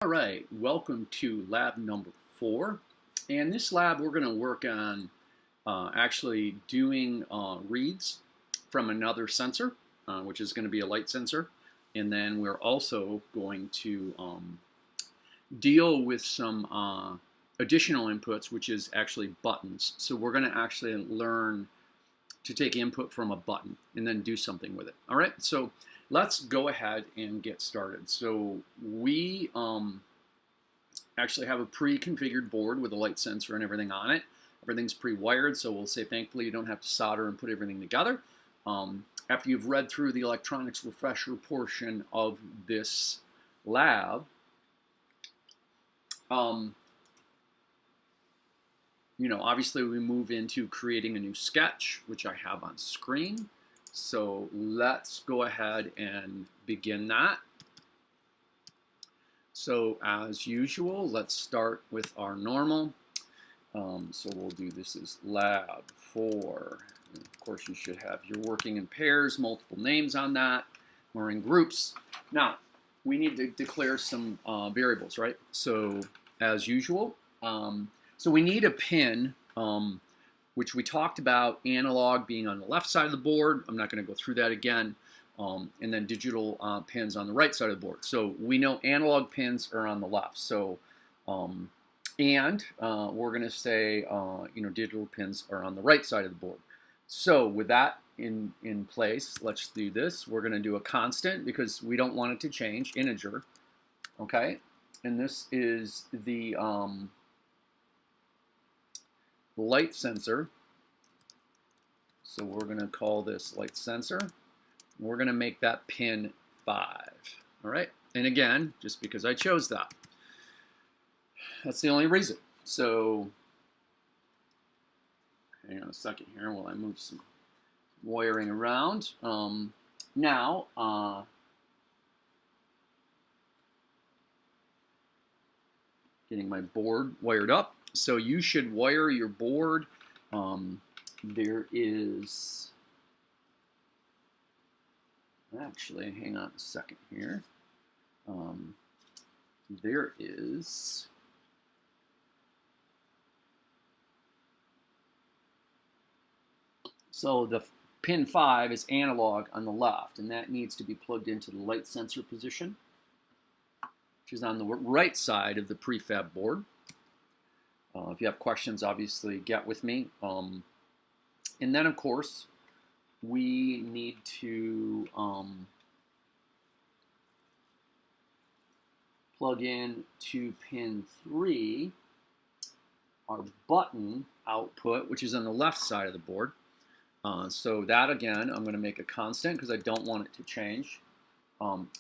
All right, welcome to lab number 4. And this lab we're going to work on actually doing reads from another sensor, which is going to be a light sensor. And then we're also going to deal with some additional inputs, which is actually buttons. So we're going to actually learn to take input from a button and then do something with it. All right, so let's go ahead and get started. So we actually have a pre-configured board with a light sensor and everything on it. Everything's pre-wired, so we'll say thankfully you don't have to solder and put everything together. After you've read through the electronics refresher portion of this lab, obviously we move into creating a new sketch, which I have on screen. So let's go ahead and begin that. So as usual, let's start with our normal. So we'll do this as lab 4. And of course, you should have your working in pairs, multiple names on that. We're in groups. Now, we need to declare some variables, right? So as usual, so we need a pin, which we talked about, analog being on the left side of the board. I'm not going to go through that again. And then digital pins on the right side of the board. So we know analog pins are on the left. So, we're going to say, digital pins are on the right side of the board. So with that in place, let's do this. We're going to do a constant because we don't want it to change, integer. Okay, and this is the light sensor. So we're going to call this light sensor. We're going to make that pin 5. All right, and again, just because I chose that. That's the only reason. So hang on a second here while I move some wiring around. Now, getting my board wired up. So you should wire your board. There is... Actually, hang on a second here. There is... So the pin 5 is analog on the left, and that needs to be plugged into the light sensor position, which is on the right side of the prefab board. If you have questions, obviously get with me. And then, of course, we need to plug in to pin 3 our button output, which is on the left side of the board. So that, again, I'm going to make a constant because I don't want it to change.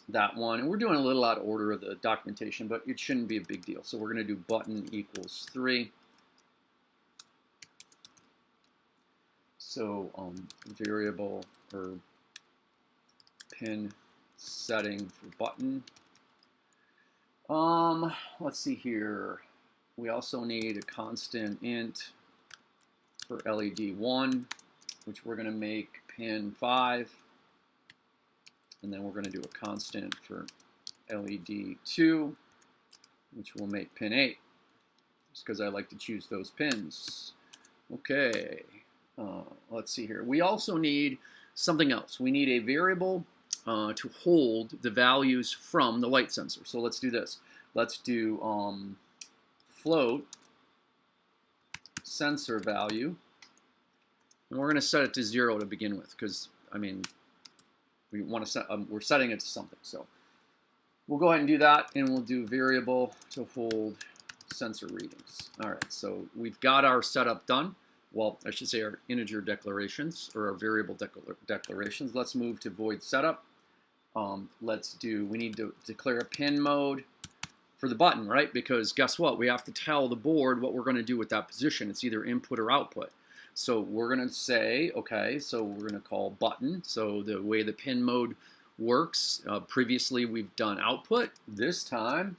That one, and we're doing a little out of order of the documentation, but it shouldn't be a big deal. So we're going to do button equals 3. So variable or pin setting for button. Let's see here. We also need a constant int for LED 1, which we're going to make pin 5. And then we're going to do a constant for LED 2, which will make pin 8, just because I like to choose those pins. Okay. Let's see here. We also need something else. We need a variable to hold the values from the light sensor. So let's do this. Let's do float sensor value. And we're going to set it to 0 to begin with because, we want to set, we're setting it to something. So we'll go ahead and do that, and we'll do variable to hold sensor readings. All right, so we've got our setup done. Well, I should say our integer declarations or our variable declarations. Let's move to void setup. We need to declare a pin mode for the button, right? Because guess what? We have to tell the board what we're going to do with that position. It's either input or output. So we're going to say, okay, so we're going to call button. So the way the pin mode works, previously we've done output. This time,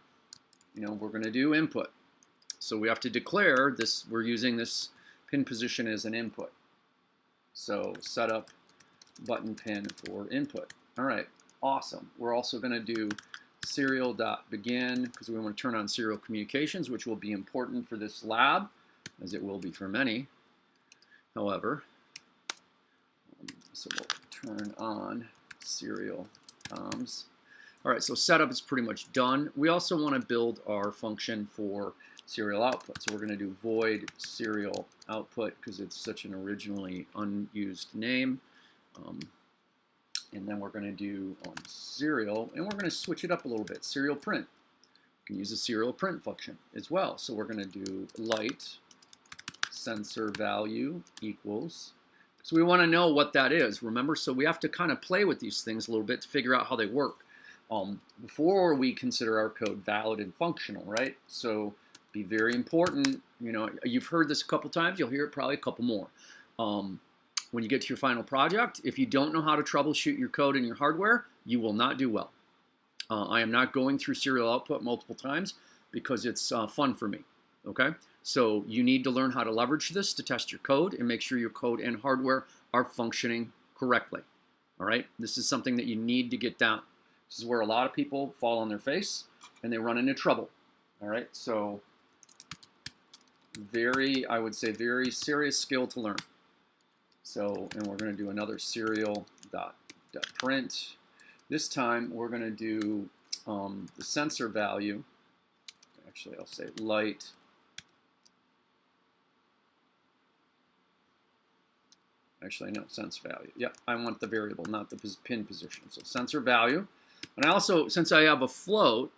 we're going to do input. So we have to declare this, we're using this pin position as an input. So set up button pin for input. All right, awesome. We're also going to do serial.begin, because we want to turn on serial communications, which will be important for this lab, as it will be for many. However, so we'll turn on serial comms. All right, so setup is pretty much done. We also want to build our function for serial output. So we're going to do void serial output because it's such an originally unused name. And then we're going to do serial, and we're going to switch it up a little bit. Serial print. We can use a serial print function as well. So we're going to do light sensor value equals. So we want to know what that is, remember? So we have to kind of play with these things a little bit to figure out how they work before we consider our code valid and functional, right? So be very important. You know, you've heard this a couple times. You'll hear it probably a couple more. When you get to your final project, if you don't know how to troubleshoot your code and your hardware, you will not do well. I am not going through serial output multiple times because it's fun for me, okay? So you need to learn how to leverage this to test your code and make sure your code and hardware are functioning correctly, all right? This is something that you need to get down. This is where a lot of people fall on their face and they run into trouble, all right? So I would say very serious skill to learn. So, and we're going to do another serial.print. This time we're going to do the sensor value. Actually, I'll say light. Actually, no, sense value. Yep, I want the variable, not the pin position. So sensor value. And I also, since I have a float,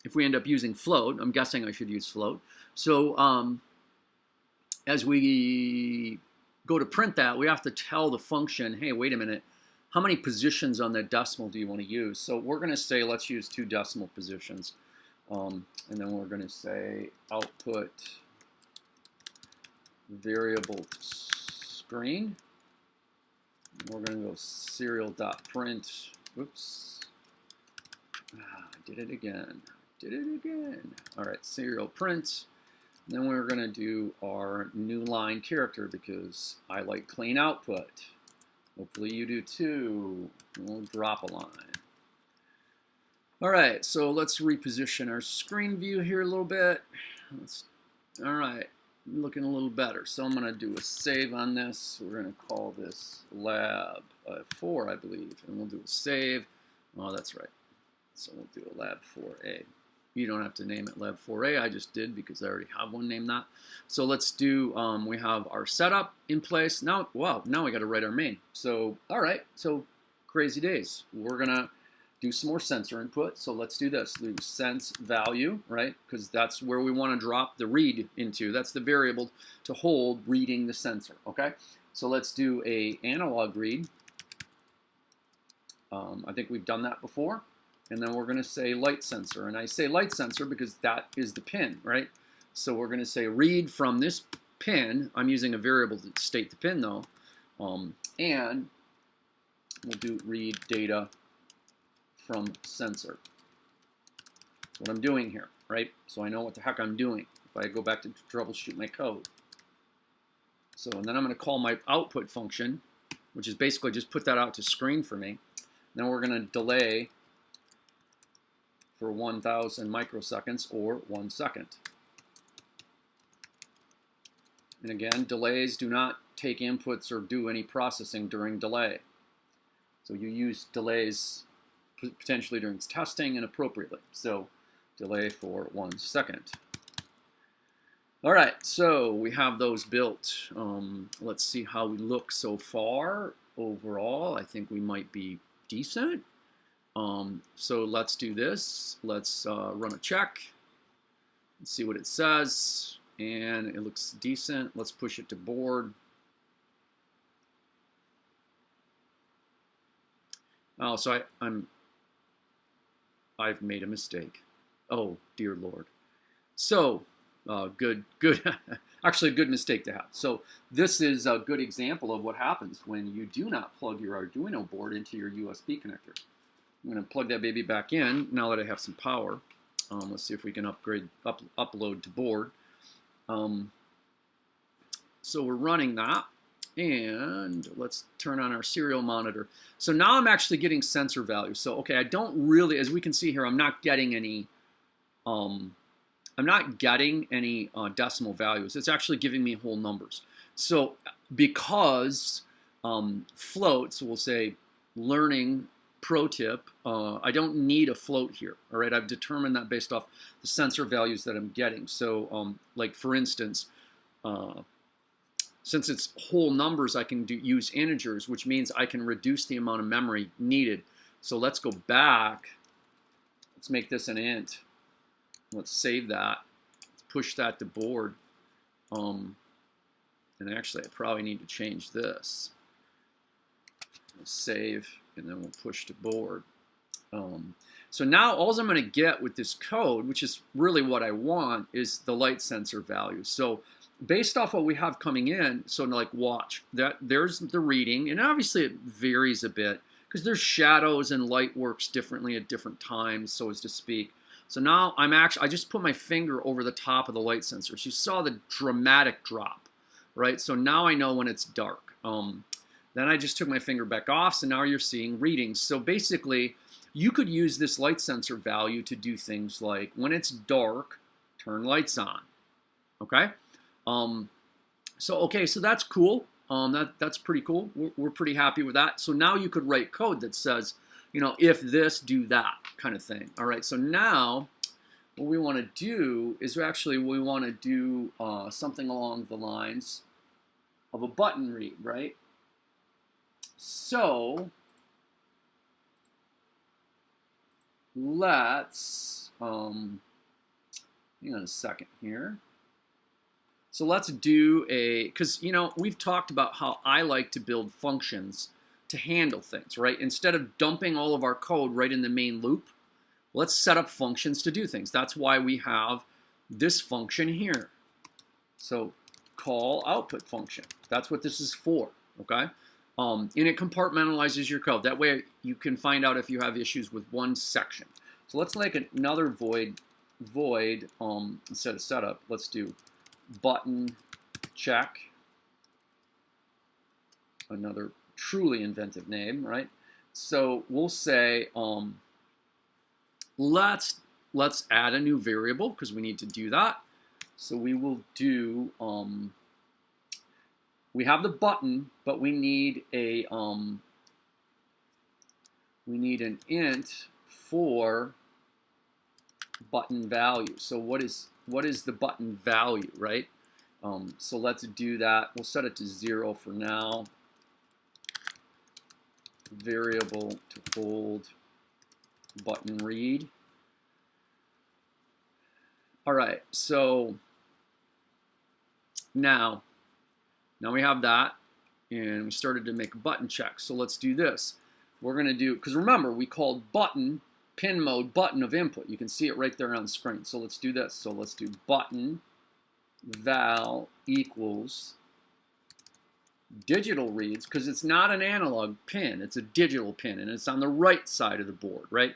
if we end up using float, I'm guessing I should use float. So as we go to print that, we have to tell the function, hey, wait a minute, how many positions on that decimal do you want to use? So we're going to say, let's use 2 decimal positions. And then we're going to say output variable screen. We're going to go serial.print. Oops. I did it again. All right, serial print. Then we're going to do our new line character because I like clean output. Hopefully you do too. We'll drop a line. All right, so let's reposition our screen view here a little bit. All right, looking a little better. So I'm going to do a save on this. We're going to call this lab 4, I believe, and we'll do a save. Oh, that's right. So we'll do a lab 4A. You don't have to name it Lab 4A. I just did because I already have one named that. So let's do, we have our setup in place. Now, wow, now we got to write our main. So, all right, so crazy days. We're going to do some more sensor input. So let's do this. Do sense value, right? Because that's where we want to drop the read into. That's the variable to hold reading the sensor, okay? So let's do a analog read. I think we've done that before. And then we're going to say light sensor. And I say light sensor because that is the pin, right? So we're going to say read from this pin. I'm using a variable to state the pin, though. And we'll do read data from sensor. That's what I'm doing here, right? So I know what the heck I'm doing if I go back to troubleshoot my code. So, and then I'm going to call my output function, which is basically just put that out to screen for me. Then we're going to delay for 1,000 microseconds or 1 second. And again, delays do not take inputs or do any processing during delay. So you use delays potentially during testing and appropriately. So delay for 1 second. All right, so we have those built. Let's see how we look so far. Overall, I think we might be decent. So let's do this. Let's run a check. Let's see what it says. And it looks decent. Let's push it to board. Oh, so I've made a mistake. Oh, dear Lord. So, good, actually a good mistake to have. So this is a good example of what happens when you do not plug your Arduino board into your USB connector. I'm going to plug that baby back in now that I have some power. Let's see if we can upload to board. So we're running that, And let's turn on our serial monitor. So now I'm actually getting sensor values. So, okay, I don't really, as we can see here, I'm not getting any decimal values. It's actually giving me whole numbers. So because floats, we'll say learning pro tip, I don't need a float here. All right, I've determined that based off the sensor values that I'm getting. So like for instance, since it's whole numbers, I can use integers, which means I can reduce the amount of memory needed. So let's go back. Let's make this an int. Let's save that. Let's push that to board. And actually, I probably need to change this. Let's save, and then we'll push to board. So now all I'm going to get with this code, which is really what I want, is the light sensor value. So based off what we have coming in, so like watch, there's the reading, and obviously it varies a bit because there's shadows and light works differently at different times, so as to speak. So now I just put my finger over the top of the light sensor. So you saw the dramatic drop, right? So now I know when it's dark. Then I just took my finger back off, so now you're seeing readings. So basically, you could use this light sensor value to do things like, when it's dark, turn lights on, okay? So that's cool. That's pretty cool. We're pretty happy with that. So now you could write code that says, you know, if this, do that kind of thing. All right, so now what we want to do is we want to do something along the lines of a button read, right? So let's, hang on a second here. So let's do because, you know, we've talked about how I like to build functions to handle things, right? Instead of dumping all of our code right in the main loop, let's set up functions to do things. That's why we have this function here. So call output function. That's what this is for, okay? And it compartmentalizes your code. That way you can find out if you have issues with one section. So let's make another void instead of setup. Let's do button check, another truly inventive name, right? So we'll say let's add a new variable because we need to do that. So we will do we have the button, but we need an int for button value. So what is the button value, right? So let's do that. We'll set it to 0 for now. Variable to hold button read. All right, so now we have that, and we started to make a button check. So let's do this. We're going to do, because remember, we called button, pin mode, button of input. You can see it right there on the screen. So let's do this. So let's do button val equals digital reads, because it's not an analog pin, it's a digital pin, and it's on the right side of the board, right?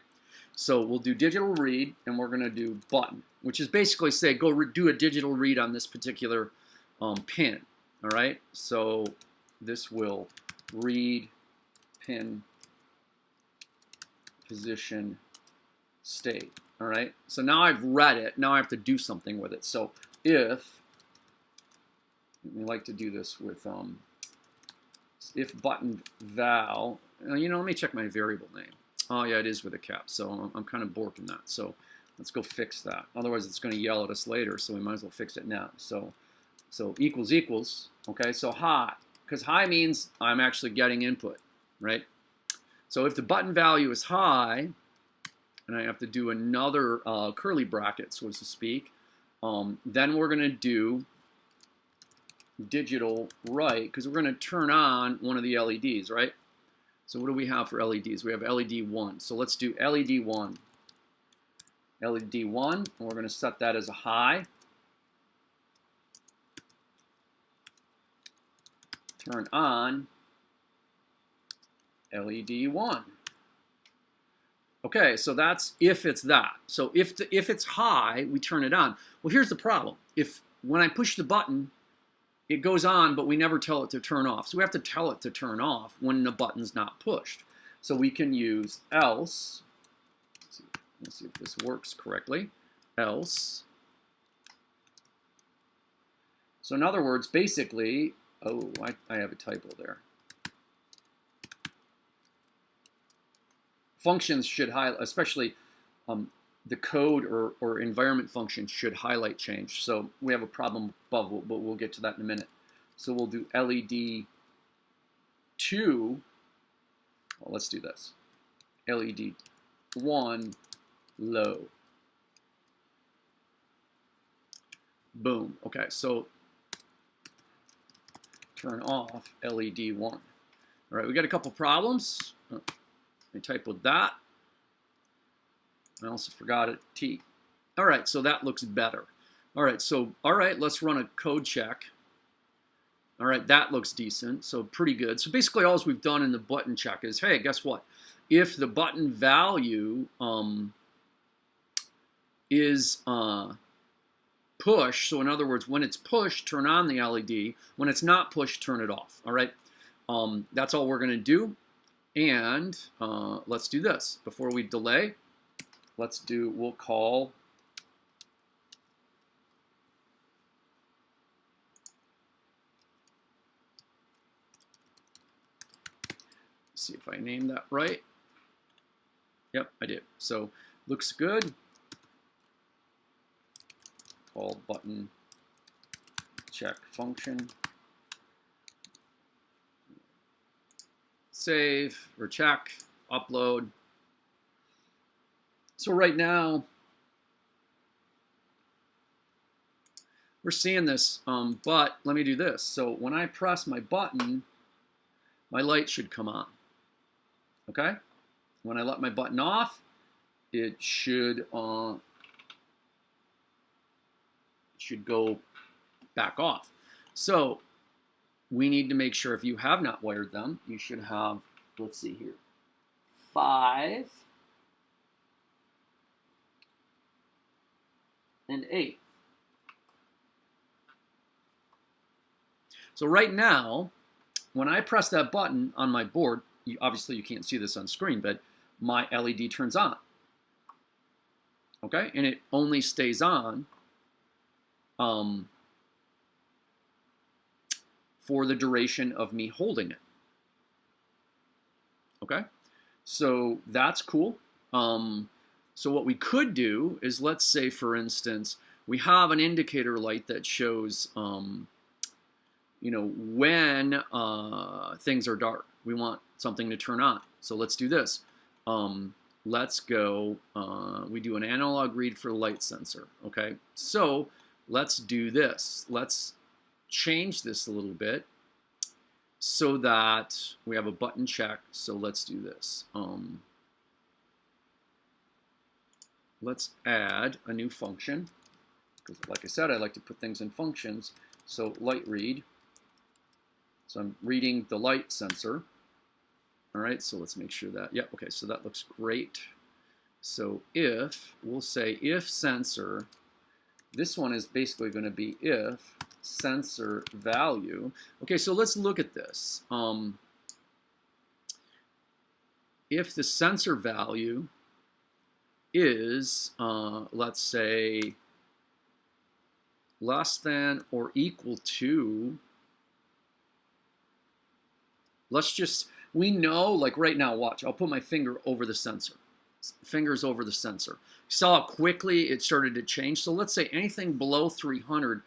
So we'll do digital read, and we're going to do button, which is basically say, go do a digital read on this particular pin, all right? So this will read pin position state, all right? So now I've read it, now I have to do something with it. So if, we like to do this with, if button val, you know, let me check my variable name. Oh yeah, it is with a cap, so I'm kind of borking that. So let's go fix that. Otherwise it's going to yell at us later, so we might as well fix it now. So equals equals, okay, so high, because high means I'm actually getting input, right? So if the button value is high, and I have to do another curly bracket, so to speak, then we're going to do digital write, because we're going to turn on one of the LEDs, right? So what do we have for LEDs? We have LED 1. So let's do LED 1. LED 1, and we're going to set that as a high. Turn on LED 1. Okay, so that's if it's that. So if it's high, we turn it on. Well, here's the problem. If when I push the button, it goes on, but we never tell it to turn off. So we have to tell it to turn off when the button's not pushed. So we can use else. Let's see if this works correctly. Else. So in other words, basically, oh, I have a typo there. Functions should highlight, especially the code or environment functions should highlight change. So we have a problem above, but we'll get to that in a minute. So we'll do LED2. Well, let's do this. LED1 low. Boom. Okay, so turn off LED1. All right, we got a couple problems. I typoed that. I also forgot a T. All right, so that looks better. All right, let's run a code check. All right, that looks decent, so pretty good. So basically all we've done in the button check is, hey, guess what? If the button value is push, so in other words, when it's pushed, turn on the LED. When it's not pushed, turn it off. All right, that's all we're going to do. And let's do this. Before we delay, we'll call see if I named that right. Yep, I did. So looks good. Call button check function. Save or check, upload. So right now we're seeing this, but let me do this. So when I press my button, my light should come on. Okay? When I let my button off, it should go back off. So we need to make sure, if you have not wired them, you should have, let's see here, 5 and 8. So right now, when I press that button on my board, obviously you can't see this on screen, but my LED turns on. Okay, and it only stays on for the duration of me holding it. Okay, so that's cool. So what we could do is, let's say, for instance, we have an indicator light that shows, you know, when things are dark. We want something to turn on. So let's do this. Let's go, we do an analog read for the light sensor. Okay, so let's do this. Let's change this a little bit so that we have a button check. So let's do this. Let's add a new function, because like I said, I like to put things in functions. So light read. So I'm reading the light sensor. All right, so let's make sure that, yeah, okay, so that looks great. So if, we'll say if sensor, this one is basically going to be if sensor value. Okay, so let's look at this. If the sensor value is, let's say, less than or equal to, let's just, we know, like right now, watch, I'll put my finger over the sensor. Fingers over the sensor. Saw how quickly it started to change. So let's say anything below 300,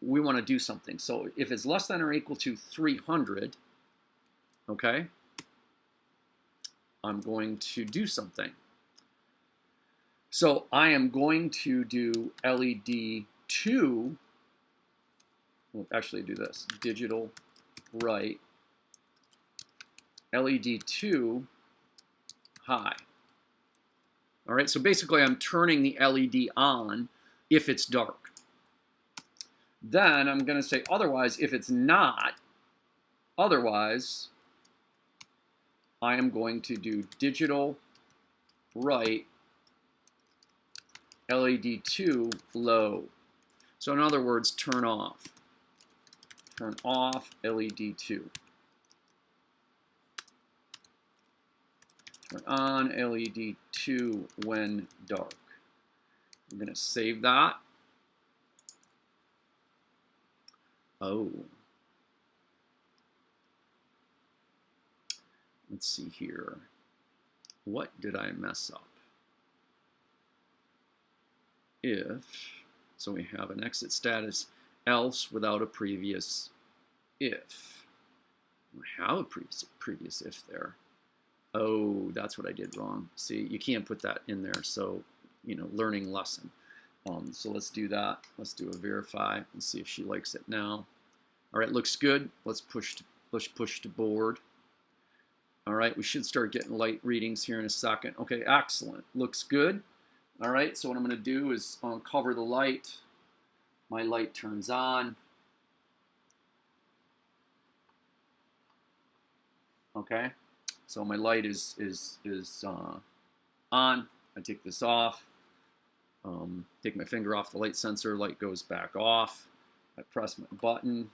we want to do something. So if it's less than or equal to 300, okay, I'm going to do something. So I am going to do LED2, we'll actually do this, digital right, LED2 high. All right, so basically I'm turning the LED on if it's dark. Then I'm going to say otherwise if it's not. Otherwise, I am going to do digital right LED2 low. So in other words, turn off. turn off LED 2. Turn on LED 2 when dark. I'm going to save that. Oh. Let's see here. What did I mess up? If, so we have an exit status else without a previous if. We have a previous if there. Oh, that's what I did wrong. See, you can't put that in there. So, you know, learning lesson. So let's do that. Let's do a verify and see if she likes it now. All right, looks good. Let's push to board. All right, we should start getting light readings here in a second. Okay, excellent. Looks good. All right, so what I'm going to do is cover the light. My light turns on. Okay, so my light is on. I take this off. Take my finger off the light sensor. Light goes back off. I press my button.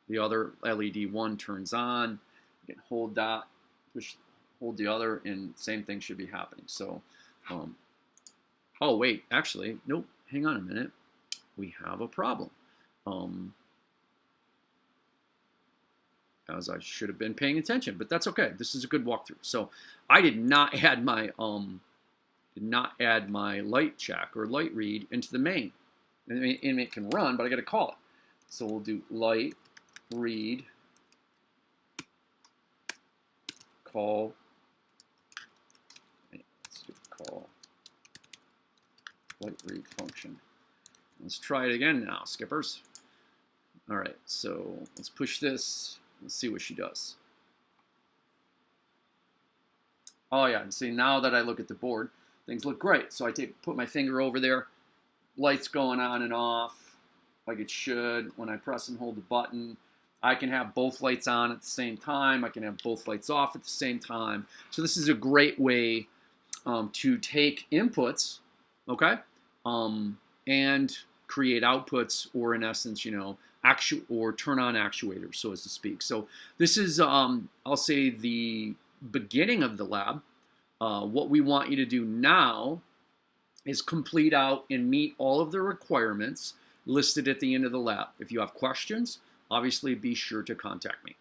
The other LED 1 turns on. You can hold that, hold the other, and same thing should be happening. So, oh wait, actually, nope. Hang on a minute. We have a problem. As I should have been paying attention, but that's okay. This is a good walkthrough. So I did not add my light check or light read into the main. And it can run, but I got to call it. So we'll do light read call. Let's do call light read function. Let's try it again now, skippers. All right, so let's push this. Let's see what she does. Oh yeah, and see, now that I look at the board, things look great. So I put my finger over there, light's going on and off like it should. When I press and hold the button, I can have both lights on at the same time. I can have both lights off at the same time. So this is a great way to take inputs, okay, and create outputs, or in essence, you know, or turn on actuators, so as to speak. So this is, I'll say, the beginning of the lab. What we want you to do now is complete out and meet all of the requirements listed at the end of the lab. If you have questions, obviously be sure to contact me.